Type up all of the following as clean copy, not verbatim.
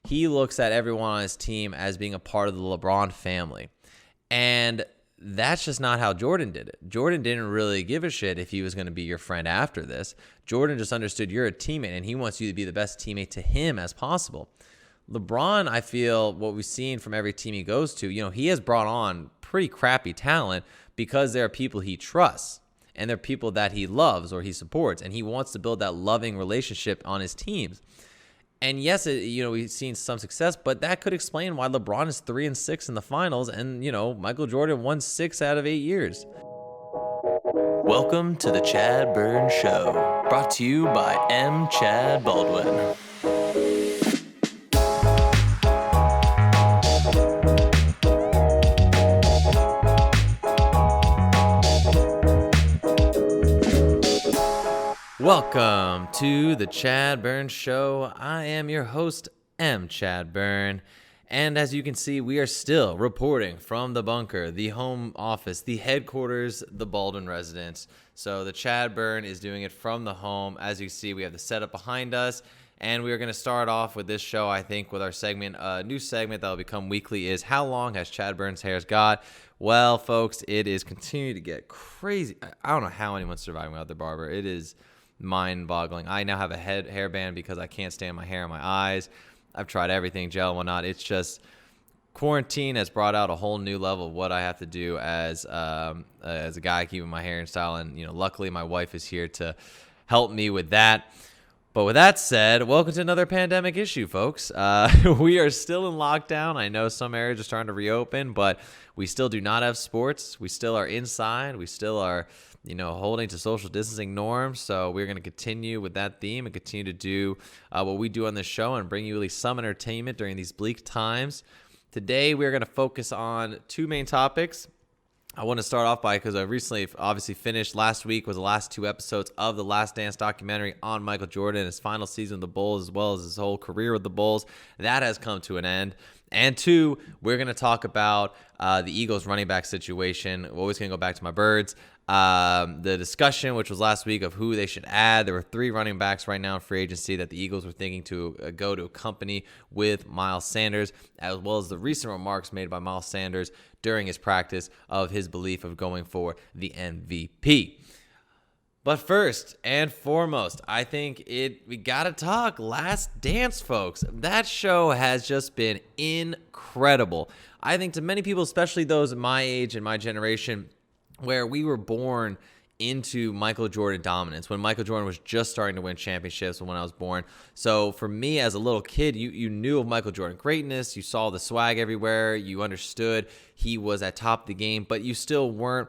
he looks at everyone on his team as being a part of the LeBron family. And that's just not how Jordan did it. Jordan didn't really give a shit if he was going to be your friend after this. Jordan just understood you're a teammate, and he wants you to be the best teammate to him as possible. LeBron, I feel what we've seen from every team he goes to, he has brought on pretty crappy talent because there are people he trusts and there are people that he loves or he supports, and he wants to build that loving relationship on his teams. And yes, we've seen some success, but that could explain why LeBron is 3-6 in the finals, and Michael Jordan won 6 out of 8 years. Welcome to the ChadBurn Show, brought to you by M. Chad Baldwin. Welcome to the ChadBurn Show. I am your host, M. ChadBurn. And as you can see, we are still reporting from the bunker, the home office, the headquarters, the Baldwin residence. So the ChadBurn is doing it from the home. As you see, we have the setup behind us. And we are going to start off with this show, I think, with our segment. A new segment that will become weekly is How Long Has ChadBurn's Hairs Got? Well, folks, it is continuing to get crazy. I don't know how anyone's surviving without their barber. It is mind-boggling. I now have a hairband because I can't stand my hair in my eyes. I've tried everything, gel and whatnot. It's just quarantine has brought out a whole new level of what I have to do as a guy keeping my hair in style. And luckily my wife is here to help me with that. But with that said, welcome to another pandemic issue, folks. We are still in lockdown. I know some areas are starting to reopen, but we still do not have sports. We still are inside. We still are holding to social distancing norms. So we're going to continue with that theme and continue to do what we do on this show and bring you really some entertainment during these bleak times. Today, we're going to focus on two main topics. I want to start off by, because I recently obviously finished, last week was the last 2 episodes of the Last Dance documentary on Michael Jordan, his final season with the Bulls, as well as his whole career with the Bulls. That has come to an end. And 2, we're going to talk about the Eagles running back situation. We're always going to go back to my birds. The discussion, which was last week, of who they should add. There were 3 running backs right now in free agency that the Eagles were thinking to go to a company with Miles Sanders, as well as the recent remarks made by Miles Sanders during his practice of his belief of going for the MVP. But first and foremost, I think we gotta talk Last Dance, folks. That show has just been incredible. I think to many people, especially those my age and my generation, where we were born into Michael Jordan dominance, when Michael Jordan was just starting to win championships when I was born. So for me as a little kid, you knew of Michael Jordan greatness. You saw the swag everywhere. You understood he was at top of the game, but you still weren't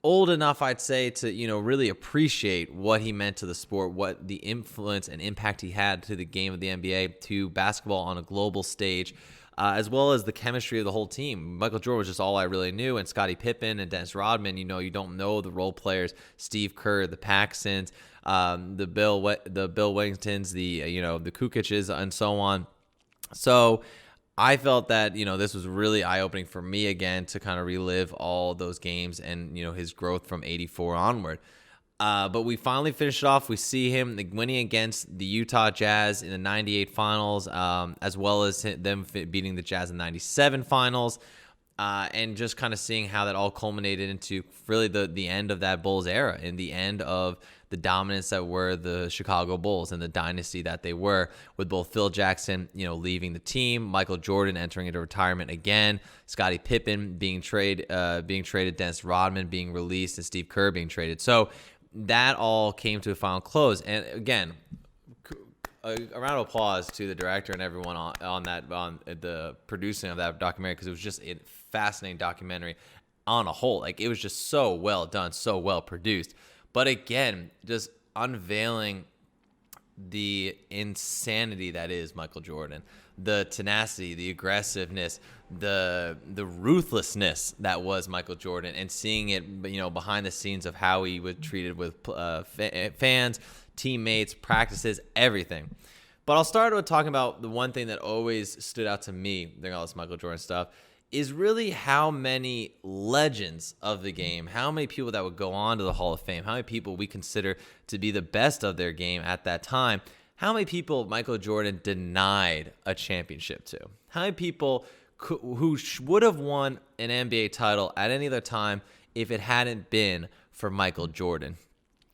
old enough, I'd say, to really appreciate what he meant to the sport, what the influence and impact he had to the game of the NBA, to basketball on a global stage, as well as the chemistry of the whole team. Michael Jordan was just all I really knew, and Scottie Pippen and Dennis Rodman. You don't know the role players, Steve Kerr, the Paxsons, the Bill Wellingtons, the Kukic's, and so on. So I felt that this was really eye-opening for me again to kind of relive all those games and his growth from '84 onward. But we finally finished it off. We see him winning against the Utah Jazz in the '98 finals, as well as them beating the Jazz in the '97 finals, and just kind of seeing how that all culminated into really the end of that Bulls era and the end of the dominance that were the Chicago Bulls and the dynasty that they were, with both Phil Jackson, leaving the team, Michael Jordan entering into retirement again, Scottie Pippen being traded, Dennis Rodman being released, and Steve Kerr being traded. So that all came to a final close. And again, a round of applause to the director and everyone on the producing of that documentary, because it was just a fascinating documentary on a whole. Like, it was just so well done, so well produced. But again, just unveiling the insanity that is Michael Jordan, the tenacity, the aggressiveness, the ruthlessness that was Michael Jordan, and seeing it, behind the scenes of how he was treated with fans, teammates, practices, everything. But I'll start with talking about the one thing that always stood out to me during all this Michael Jordan stuff, is really how many legends of the game, how many people that would go on to the Hall of Fame, how many people we consider to be the best of their game at that time how many people Michael Jordan denied a championship to? How many people who would have won an NBA title at any other time if it hadn't been for Michael Jordan?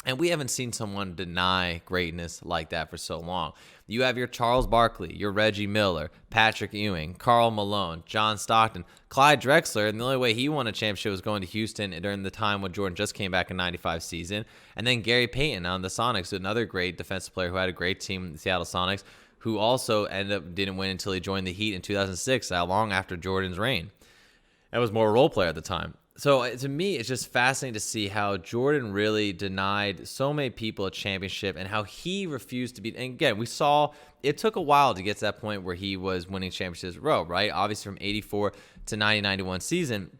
And we haven't seen someone deny greatness like that for so long. You have your Charles Barkley, your Reggie Miller, Patrick Ewing, Karl Malone, John Stockton, Clyde Drexler, and the only way he won a championship was going to Houston during the time when Jordan just came back in '95 season. And then Gary Payton on the Sonics, another great defensive player who had a great team, the Seattle Sonics, who also didn't win until he joined the Heat in 2006, long after Jordan's reign. That was more a role player at the time. So to me, it's just fascinating to see how Jordan really denied so many people a championship and how he refused to be. And again, we saw it took a while to get to that point where he was winning championships in a row, right? Obviously, from 84 to 90-91 season,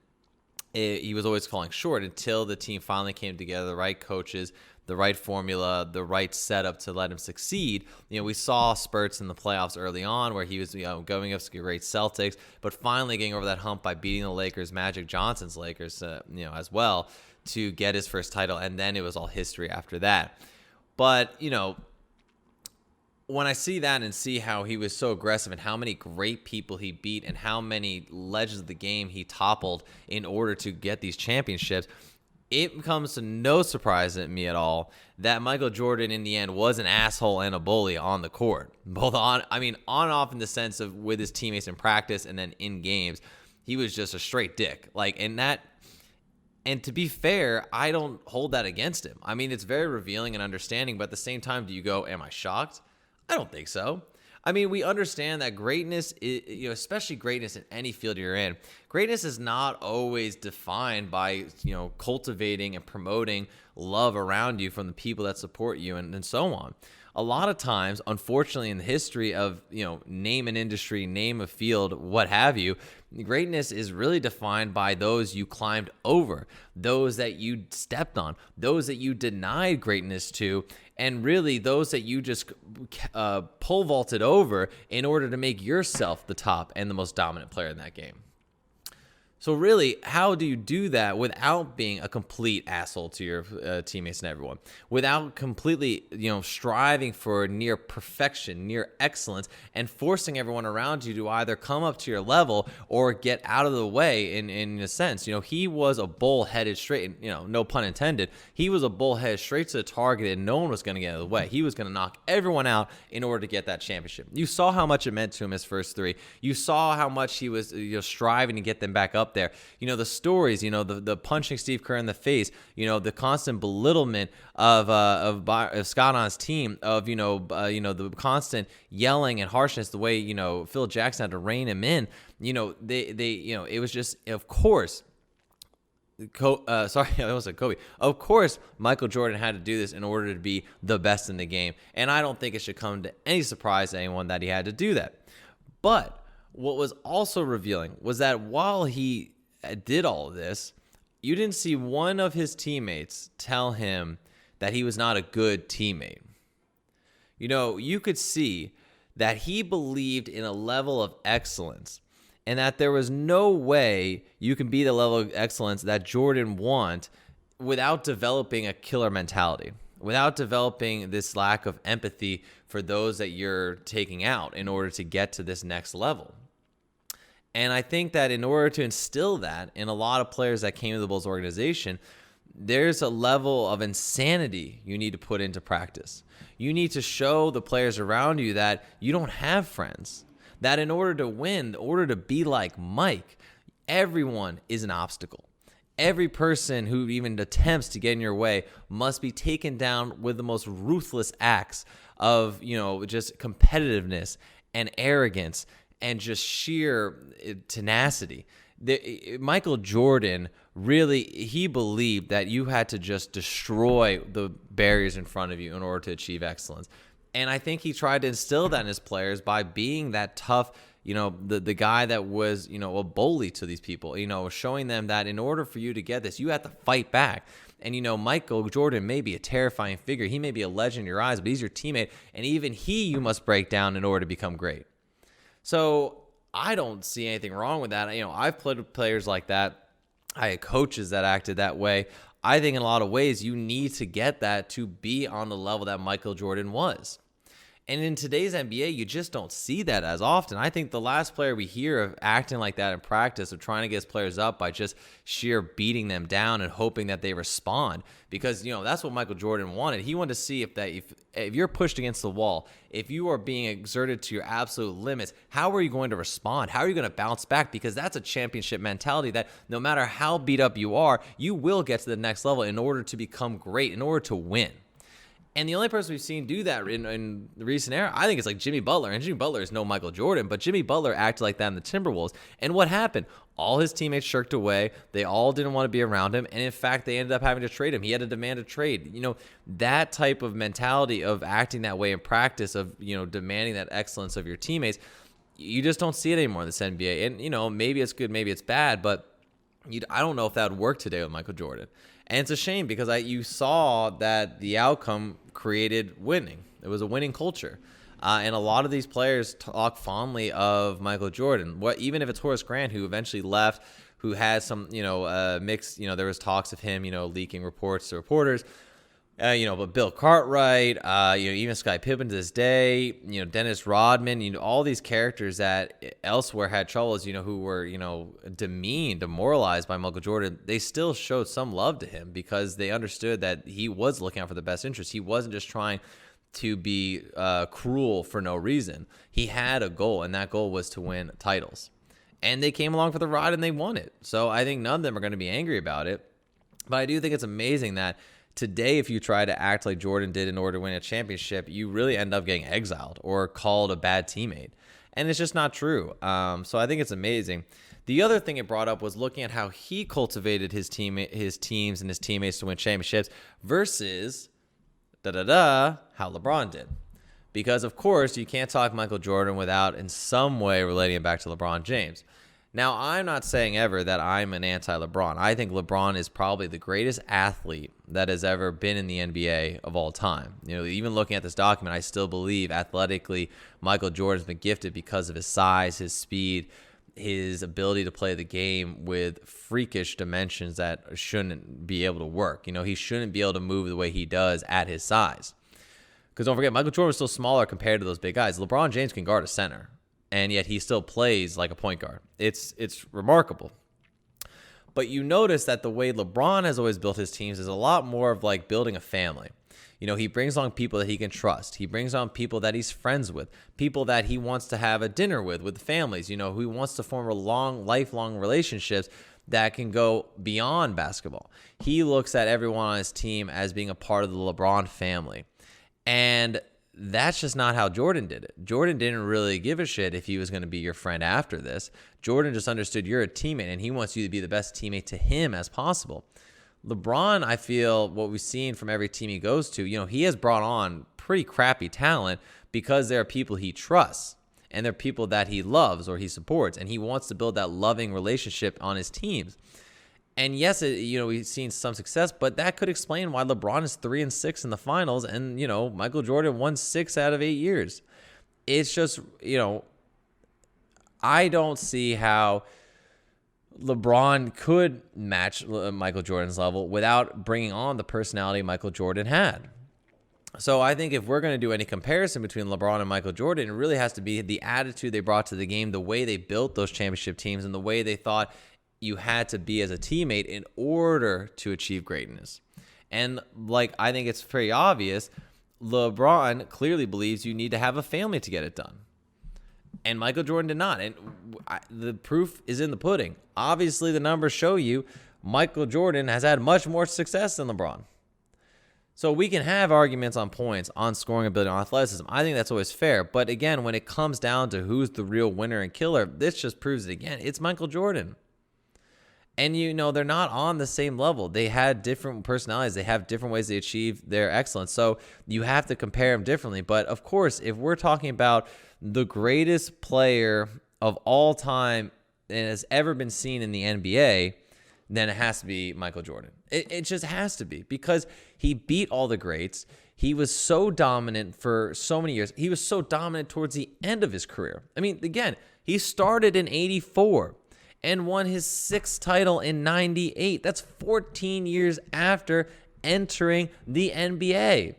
he was always falling short until the team finally came together, the right coaches, the right formula, the right setup to let him succeed. We saw spurts in the playoffs early on where he was going up to great Celtics, but finally getting over that hump by beating the Lakers, Magic Johnson's Lakers, as well, to get his first title. And then it was all history after that. But, when I see that and see how he was so aggressive and how many great people he beat and how many legends of the game he toppled in order to get these championships, it comes to no surprise to me at all that Michael Jordan in the end was an asshole and a bully on the court. Both on and off in the sense of with his teammates in practice and then in games, he was just a straight dick. And to be fair, I don't hold that against him. It's very revealing and understanding, but at the same time, do you go, am I shocked? I don't think so. We understand that greatness, especially greatness in any field you're in, greatness is not always defined by, cultivating and promoting love around you from the people that support you and so on. A lot of times, unfortunately, in the history of, name an industry, name a field, what have you, greatness is really defined by those you climbed over, those that you stepped on, those that you denied greatness to, and really those that you just pole vaulted over in order to make yourself the top and the most dominant player in that game. So really, how do you do that without being a complete asshole to your teammates and everyone? Without completely, striving for near perfection, near excellence, and forcing everyone around you to either come up to your level or get out of the way in a sense. He was a bull headed straight, no pun intended. He was a bull headed straight to the target and no one was going to get out of the way. He was going to knock everyone out in order to get that championship. You saw how much it meant to him his first three. You saw how much he was striving to get them back up there. The stories, the punching Steve Kerr in the face, the constant belittlement of Scott on his team, of the constant yelling and harshness, the way Phil Jackson had to rein him in. It was just, of course. I almost said Kobe. Of course, Michael Jordan had to do this in order to be the best in the game, and I don't think it should come to any surprise to anyone that he had to do that. But what was also revealing was that while he did all of this, you didn't see one of his teammates tell him that he was not a good teammate. You could see that he believed in a level of excellence and that there was no way you can be the level of excellence that Jordan want without developing a killer mentality, without developing this lack of empathy for those that you're taking out in order to get to this next level. And I think that in order to instill that in a lot of players that came to the Bulls organization, there's a level of insanity you need to put into practice. You need to show the players around you that you don't have friends, that in order to win, in order to be like Mike, everyone is an obstacle. Every person who even attempts to get in your way must be taken down with the most ruthless acts of, just competitiveness and arrogance and just sheer tenacity. Michael Jordan he believed that you had to just destroy the barriers in front of you in order to achieve excellence. And I think he tried to instill that in his players by being that tough, the guy that was, a bully to these people, showing them that in order for you to get this, you have to fight back. And, Michael Jordan may be a terrifying figure. He may be a legend in your eyes, but he's your teammate. And even you must break down in order to become great. So I don't see anything wrong with that. I've played with players like that. I had coaches that acted that way. I think in a lot of ways you need to get that to be on the level that Michael Jordan was. And in today's NBA, you just don't see that as often. I think the last player we hear of acting like that in practice, of trying to get his players up by just sheer beating them down and hoping that they respond, because that's what Michael Jordan wanted. He wanted to see if you're pushed against the wall, if you are being exerted to your absolute limits, how are you going to respond? How are you going to bounce back? Because that's a championship mentality that no matter how beat up you are, you will get to the next level in order to become great, in order to win. And the only person we've seen do that in the recent era, I think it's like Jimmy Butler. And Jimmy Butler is no Michael Jordan, but Jimmy Butler acted like that in the Timberwolves. And what happened? All his teammates shirked away. They all didn't want to be around him. And in fact, they ended up having to trade him. He had to demand a trade. That type of mentality of acting that way in practice, of, demanding that excellence of your teammates, you just don't see it anymore in this NBA. And, maybe it's good, maybe it's bad, but I don't know if that would work today with Michael Jordan. And it's a shame because you saw that the outcome created winning. It was a winning culture. And a lot of these players talk fondly of Michael Jordan. Even if it's Horace Grant, who eventually left, who had some, mixed, there was talks of him, leaking reports to reporters. But Bill Cartwright, even Scottie Pippen to this day, Dennis Rodman, all these characters that elsewhere had troubles, who were, demeaned, demoralized by Michael Jordan, they still showed some love to him because they understood that he was looking out for the best interest. He wasn't just trying to be cruel for no reason. He had a goal, and that goal was to win titles. And they came along for the ride, and they won it. So I think none of them are going to be angry about it. But I do think it's amazing that today, if you try to act like Jordan did in order to win a championship, you really end up getting exiled or called a bad teammate. And it's just not true. So I think it's amazing. The other thing it brought up was looking at how he cultivated his teams and his teammates to win championships versus how LeBron did. Because, of course, you can't talk Michael Jordan without in some way relating it back to LeBron James. Now, I'm not saying ever that I'm an anti-LeBron. I think LeBron is probably the greatest athlete that has ever been in the NBA of all time. Even looking at this document, I still believe athletically Michael Jordan's been gifted because of his size, his speed, his ability to play the game with freakish dimensions that shouldn't be able to work. He shouldn't be able to move the way he does at his size. Because don't forget, Michael Jordan was still smaller compared to those big guys. LeBron James can guard a center, and yet he still plays like a point guard. It's remarkable. But you notice that the way LeBron has always built his teams is a lot more of like building a family. He brings along people that he can trust. He brings on people that he's friends with, people that he wants to have a dinner with families, who he wants to form lifelong relationships that can go beyond basketball. He looks at everyone on his team as being a part of the LeBron family. And that's just not how Jordan did it. Jordan didn't really give a shit if he was going to be your friend after this. Jordan just understood you're a teammate, and he wants you to be the best teammate to him as possible. LeBron, I feel what we've seen from every team he goes to, he has brought on pretty crappy talent because there are people he trusts, and there are people that he loves or he supports, and he wants to build that loving relationship on his teams. And yes, we've seen some success, but that could explain why LeBron is 3-6 in the finals, and Michael Jordan won 6 out of 8 years. It's just I don't see how LeBron could match Michael Jordan's level without bringing on the personality Michael Jordan had. So I think if we're going to do any comparison between LeBron and Michael Jordan, it really has to be the attitude they brought to the game, the way they built those championship teams, and the way they thought you had to be as a teammate in order to achieve greatness. And I think it's pretty obvious, LeBron clearly believes you need to have a family to get it done. And Michael Jordan did not. And the proof is in the pudding. Obviously, the numbers show you Michael Jordan has had much more success than LeBron. So we can have arguments on points, on scoring ability, on athleticism. I think that's always fair. But again, when it comes down to who's the real winner and killer, this just proves it again. It's Michael Jordan. And they're not on the same level. They had different personalities. They have different ways they achieve their excellence. So you have to compare them differently. But of course, if we're talking about the greatest player of all time and has ever been seen in the NBA, then it has to be Michael Jordan. It just has to be, because he beat all the greats. He was so dominant for so many years. He was so dominant towards the end of his career. I mean, again, he started in 84. And won his 6th title in 98. That's 14 years after entering the NBA.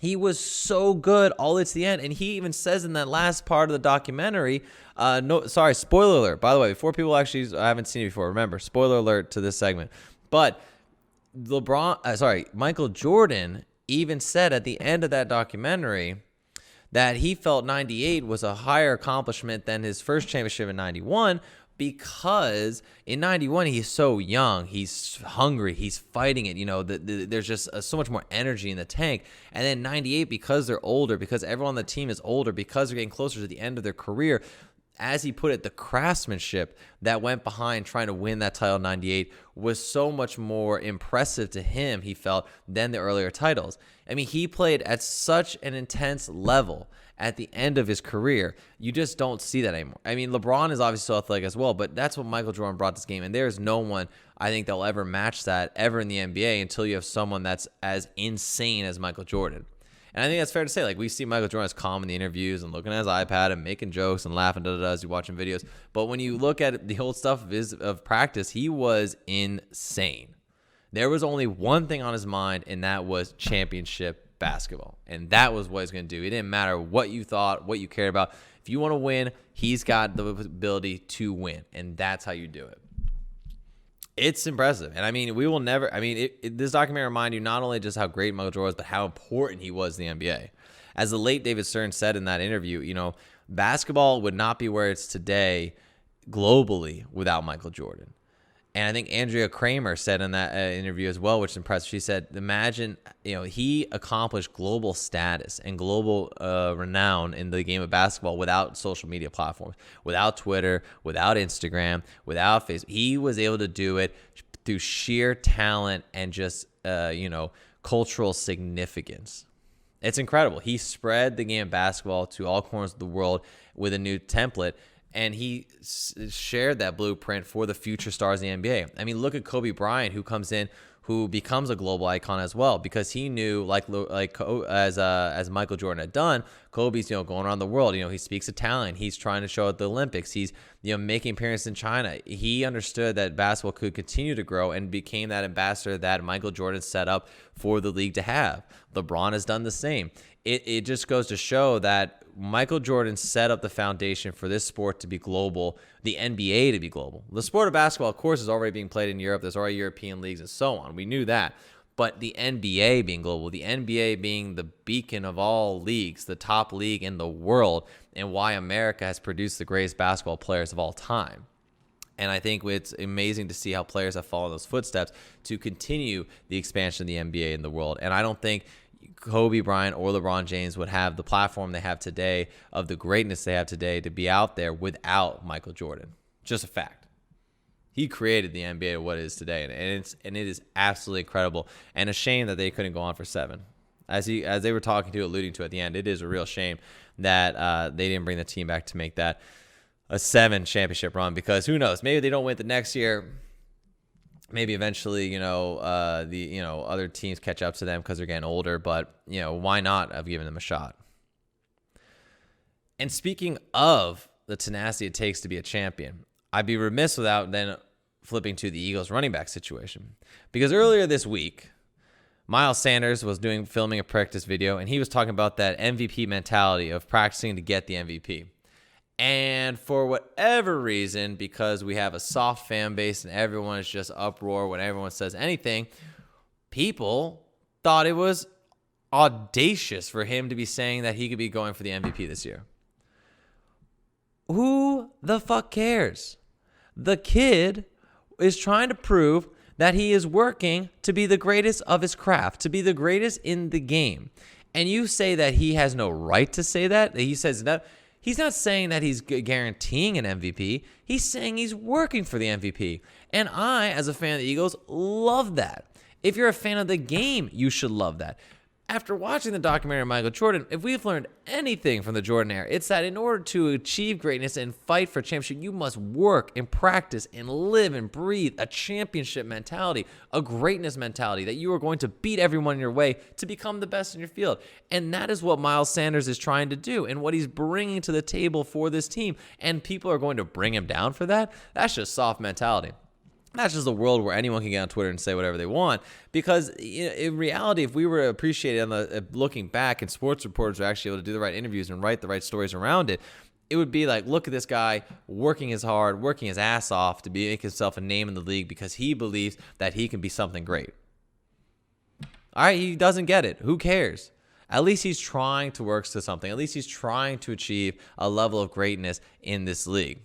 He was so good all the way to the end. And he even says in that last part of the documentary, spoiler alert, by the way, before people actually, I haven't seen it before, remember, spoiler alert to this segment. But Michael Jordan even said at the end of that documentary that he felt 98 was a higher accomplishment than his first championship in 91, because in 91 he's so young, he's hungry, he's fighting it, there's just so much more energy in the tank. And then 98, because they're older, because everyone on the team is older, because they're getting closer to the end of their career, as he put it, the craftsmanship that went behind trying to win that title in 98 was so much more impressive to him, he felt, than the earlier titles. I mean, he played at such an intense level at the end of his career. You just don't see that anymore. I mean, LeBron is obviously so athletic as well, but that's what Michael Jordan brought to this game. And there's no one, I think, that'll ever match that ever in the NBA until you have someone that's as insane as Michael Jordan. And I think that's fair to say. Like, we see Michael Jordan as calm in the interviews and looking at his iPad and making jokes and laughing as he's watching videos. But when you look at the old stuff of practice, he was insane. There was only one thing on his mind, and that was championship basketball. And that was what he's going to do. It didn't matter what you thought, what you cared about. If you want to win, he's got the ability to win. And that's how you do it. It's impressive. And I mean, this documentary reminds you not only just how great Michael Jordan was, but how important he was in the NBA. As the late David Stern said in that interview, basketball would not be where it's today globally without Michael Jordan. And I think Andrea Kramer said in that interview as well, which is impressive. She said, imagine, he accomplished global status and global renown in the game of basketball without social media platforms, without Twitter, without Instagram, without Facebook. He was able to do it through sheer talent and just, cultural significance. It's incredible. He spread the game of basketball to all corners of the world with a new template. And he shared that blueprint for the future stars in the NBA. I mean, look at Kobe Bryant, who comes in, who becomes a global icon as well, because he knew, as Michael Jordan had done, Kobe's going around the world. He speaks Italian. He's trying to show at the Olympics. He's making appearances in China. He understood that basketball could continue to grow and became that ambassador that Michael Jordan set up for the league to have. LeBron has done the same. It just goes to show that Michael Jordan set up the foundation for this sport to be global, the NBA to be global. The sport of basketball, of course, is already being played in Europe. There's already European leagues and so on. We knew that. But the NBA being global, the NBA being the beacon of all leagues, the top league in the world, and why America has produced the greatest basketball players of all time. And I think it's amazing to see how players have followed those footsteps to continue the expansion of the NBA in the world. And I don't think Kobe Bryant or LeBron James would have the platform they have today, of the greatness they have today, to be out there without Michael Jordan. Just a fact. He created the NBA to what it is today, and it is absolutely incredible, and a shame that they couldn't go on for 7. As they were alluding to at the end, it is a real shame that they didn't bring the team back to make that a 7 championship run, because who knows, maybe they don't win the next year. Maybe eventually, other teams catch up to them because they're getting older. But, why not have given them a shot? And speaking of the tenacity it takes to be a champion, I'd be remiss without then flipping to the Eagles running back situation. Because earlier this week, Miles Sanders was filming a practice video, and he was talking about that MVP mentality of practicing to get the MVP. And for whatever reason, because we have a soft fan base and everyone is just uproar when everyone says anything, people thought it was audacious for him to be saying that he could be going for the MVP this year. Who the fuck cares? The kid is trying to prove that he is working to be the greatest of his craft, to be the greatest in the game. And you say that he has no right to say that? He says that. He's not saying that he's guaranteeing an MVP. He's saying he's working for the MVP. And I, as a fan of the Eagles, love that. If you're a fan of the game, you should love that. After watching the documentary on Michael Jordan, if we've learned anything from the Jordan era, it's that in order to achieve greatness and fight for championship, you must work and practice and live and breathe a championship mentality, a greatness mentality, that you are going to beat everyone in your way to become the best in your field. And that is what Miles Sanders is trying to do and what he's bringing to the table for this team. And people are going to bring him down for that? That's just soft mentality. That's just a world where anyone can get on Twitter and say whatever they want. Because in reality, if we were to appreciate it looking back, and sports reporters are actually able to do the right interviews and write the right stories around it, it would be like, look at this guy working his ass off to make himself a name in the league because he believes that he can be something great. All right, he doesn't get it. Who cares? At least he's trying to work to something. At least he's trying to achieve a level of greatness in this league.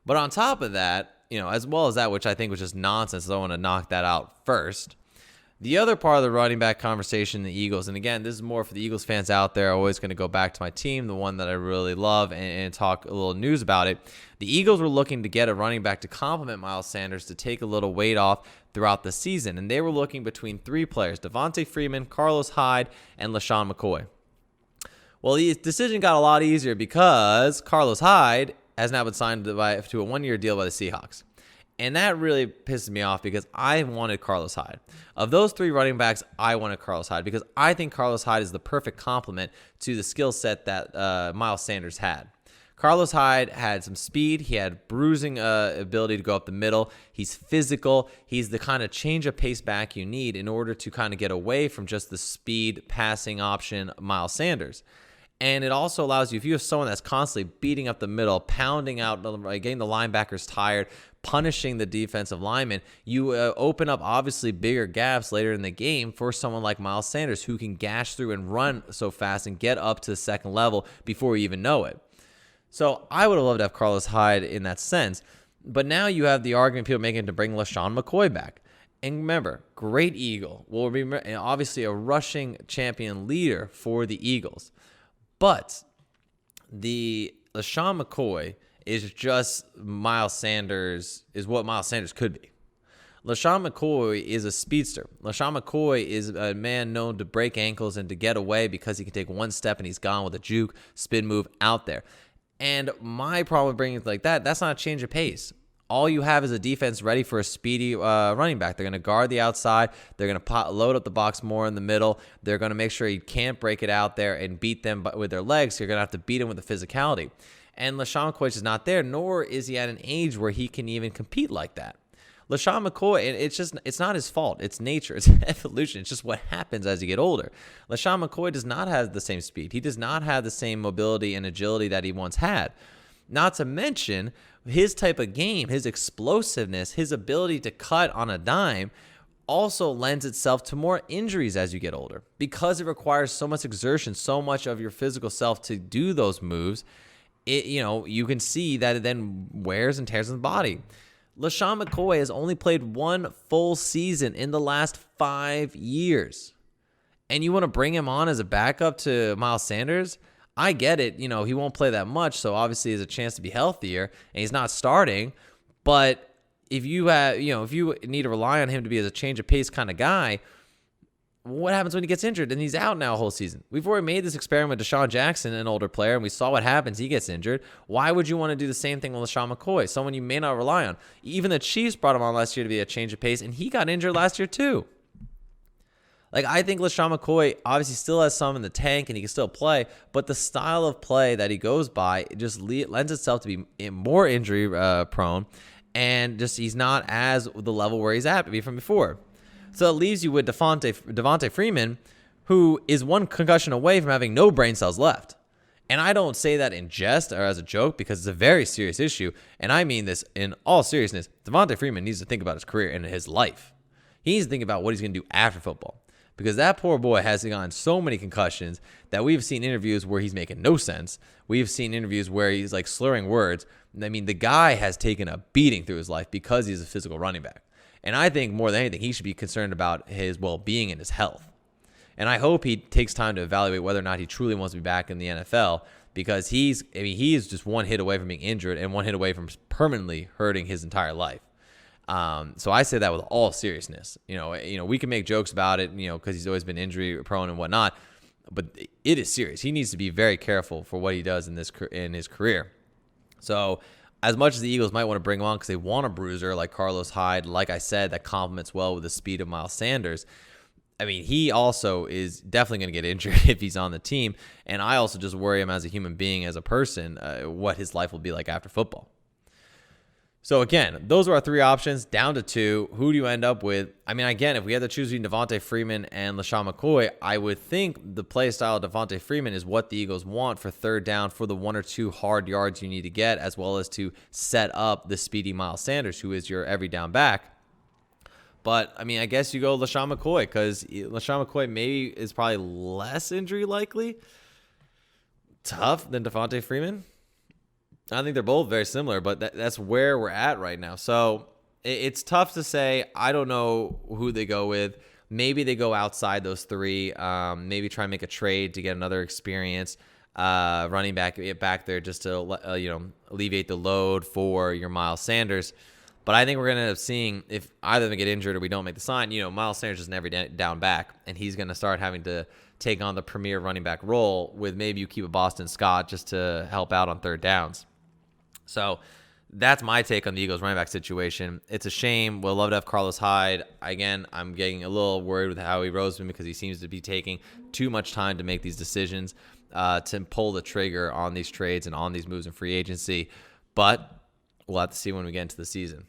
But on top of that, as well as that, which I think was just nonsense, so I want to knock that out first. The other part of the running back conversation, the Eagles, and again, this is more for the Eagles fans out there. I'm always going to go back to my team, the one that I really love, and talk a little news about it. The Eagles were looking to get a running back to complement Miles Sanders to take a little weight off throughout the season, and they were looking between 3 players, Devontae Freeman, Carlos Hyde, and LeSean McCoy. Well, the decision got a lot easier because Carlos Hyde has now been signed to a 1-year deal by the Seahawks. And that really pisses me off because I wanted Carlos Hyde. Of those 3 running backs, I wanted Carlos Hyde because I think Carlos Hyde is the perfect complement to the skill set that Miles Sanders had. Carlos Hyde had some speed. He had bruising ability to go up the middle. He's physical. He's the kind of change of pace back you need in order to kind of get away from just the speed passing option Miles Sanders. And it also allows you, if you have someone that's constantly beating up the middle, pounding out, getting the linebackers tired, punishing the defensive linemen, you open up obviously bigger gaps later in the game for someone like Miles Sanders who can gash through and run so fast and get up to the second level before you even know it. So I would have loved to have Carlos Hyde in that sense. But now you have the argument people making to bring LeSean McCoy back. And remember, great Eagle will be obviously a rushing champion leader for the Eagles. But the LeSean McCoy is just Miles Sanders, is what Miles Sanders could be. LeSean McCoy is a speedster. LeSean McCoy is a man known to break ankles and to get away because he can take one step and he's gone with a juke, spin move out there. And my problem with bringing it like that, that's not a change of pace. All you have is a defense ready for a speedy running back. They're going to guard the outside. They're going to load up the box more in the middle. They're going to make sure he can't break it out there and beat them with their legs. So you're going to have to beat him with the physicality. And LeSean McCoy is not there, nor is he at an age where he can even compete like that. LeSean McCoy, it's not his fault. It's nature. It's evolution. It's just what happens as you get older. LeSean McCoy does not have the same speed. He does not have the same mobility and agility that he once had. Not to mention his type of game, his explosiveness, his ability to cut on a dime also lends itself to more injuries as you get older because it requires so much exertion, so much of your physical self to do those moves. You can see that it then wears and tears on the body. LeSean McCoy has only played 1 full season in the last 5 years. And you want to bring him on as a backup to Miles Sanders? I get it. He won't play that much, so obviously he has a chance to be healthier, and he's not starting. But if you if you need to rely on him to be as a change of pace kind of guy, what happens when he gets injured and he's out now a whole season? We've already made this experiment with Deshaun Jackson, an older player, and we saw what happens. He gets injured. Why would you want to do the same thing with LeSean McCoy, someone you may not rely on? Even the Chiefs brought him on last year to be a change of pace, and he got injured last year too. I think LeSean McCoy obviously still has some in the tank and he can still play, but the style of play that he goes by just lends itself to be more injury prone, and just he's not as the level where he's at from before. So it leaves you with Devontae Freeman, who is 1 concussion away from having no brain cells left. And I don't say that in jest or as a joke because it's a very serious issue, and I mean this in all seriousness. Devontae Freeman needs to think about his career and his life. He needs to think about what he's going to do after football. Because that poor boy has gotten so many concussions that we've seen interviews where he's making no sense. We've seen interviews where he's slurring words. I mean, the guy has taken a beating through his life because he's a physical running back. And I think more than anything, he should be concerned about his well-being and his health. And I hope he takes time to evaluate whether or not he truly wants to be back in the NFL, because he is just 1 hit away from being injured and 1 hit away from permanently hurting his entire life. So I say that with all seriousness. We can make jokes about it, because he's always been injury prone and whatnot, but it is serious. He needs to be very careful for what he does in his career. So as much as the Eagles might want to bring him on because they want a bruiser like Carlos Hyde, like I said, that complements well with the speed of Miles Sanders, I mean, he also is definitely going to get injured if he's on the team. And I also just worry him as a human being, as a person, what his life will be like after football. So again, those are our three options, down to two. Who do you end up with? I mean, again, if we had to choose between Devontae Freeman and LeSean McCoy, I would think the play style of Devontae Freeman is what the Eagles want for third down, for the 1 or 2 hard yards you need to get, as well as to set up the speedy Miles Sanders, who is your every down back. But, I mean, I guess you go LeSean McCoy, because LeSean McCoy maybe is probably less injury likely, tough than Devontae Freeman. I think they're both very similar, but that's where we're at right now. So it's tough to say. I don't know who they go with. Maybe they go outside those three. Maybe try and make a trade to get another experience running back there just to alleviate the load for your Miles Sanders. But I think we're going to end up seeing, if either of them get injured or we don't make the sign, Miles Sanders is an every down back, and he's going to start having to take on the premier running back role with maybe you keep a Boston Scott just to help out on third downs. So that's my take on the Eagles running back situation. It's a shame. We'll love to have Carlos Hyde. Again, I'm getting a little worried with Howie Roseman because he seems to be taking too much time to make these decisions, to pull the trigger on these trades and on these moves in free agency. But we'll have to see when we get into the season.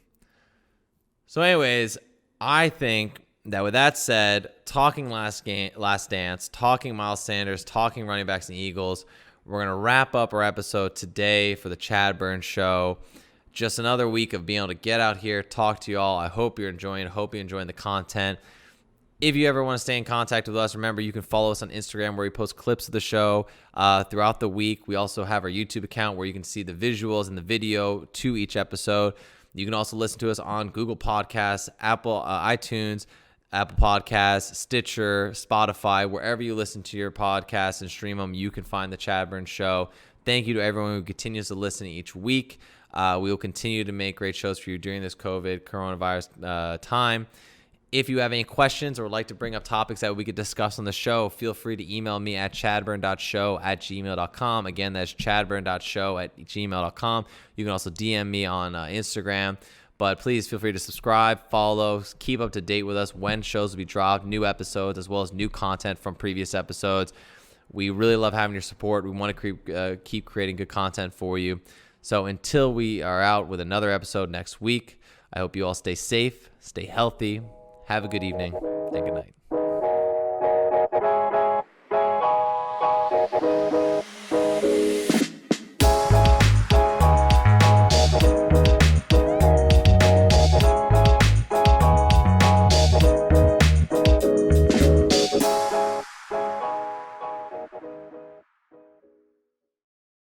So anyways, I think that with that said, talking last dance, talking Miles Sanders, talking running backs and Eagles, we're going to wrap up our episode today for the ChadBurn Show. Just another week of being able to get out here, talk to you all. I hope you're enjoying the content. If you ever want to stay in contact with us, remember you can follow us on Instagram where we post clips of the show throughout the week. We also have our YouTube account where you can see the visuals and the video to each episode. You can also listen to us on Google Podcasts, iTunes, Apple Podcasts, Stitcher, Spotify, wherever you listen to your podcasts and stream them, you can find the ChadBurn Show. Thank you to everyone who continues to listen each week. We will continue to make great shows for you during this coronavirus time. If you have any questions or would like to bring up topics that we could discuss on the show, feel free to email me at chadburn.show@gmail.com. Again, that's chadburn.show@gmail.com. You can also DM me on Instagram. But please feel free to subscribe, follow, keep up to date with us when shows will be dropped, new episodes, as well as new content from previous episodes. We really love having your support. We want to keep creating good content for you. So until we are out with another episode next week, I hope you all stay safe, stay healthy, have a good evening, and good night.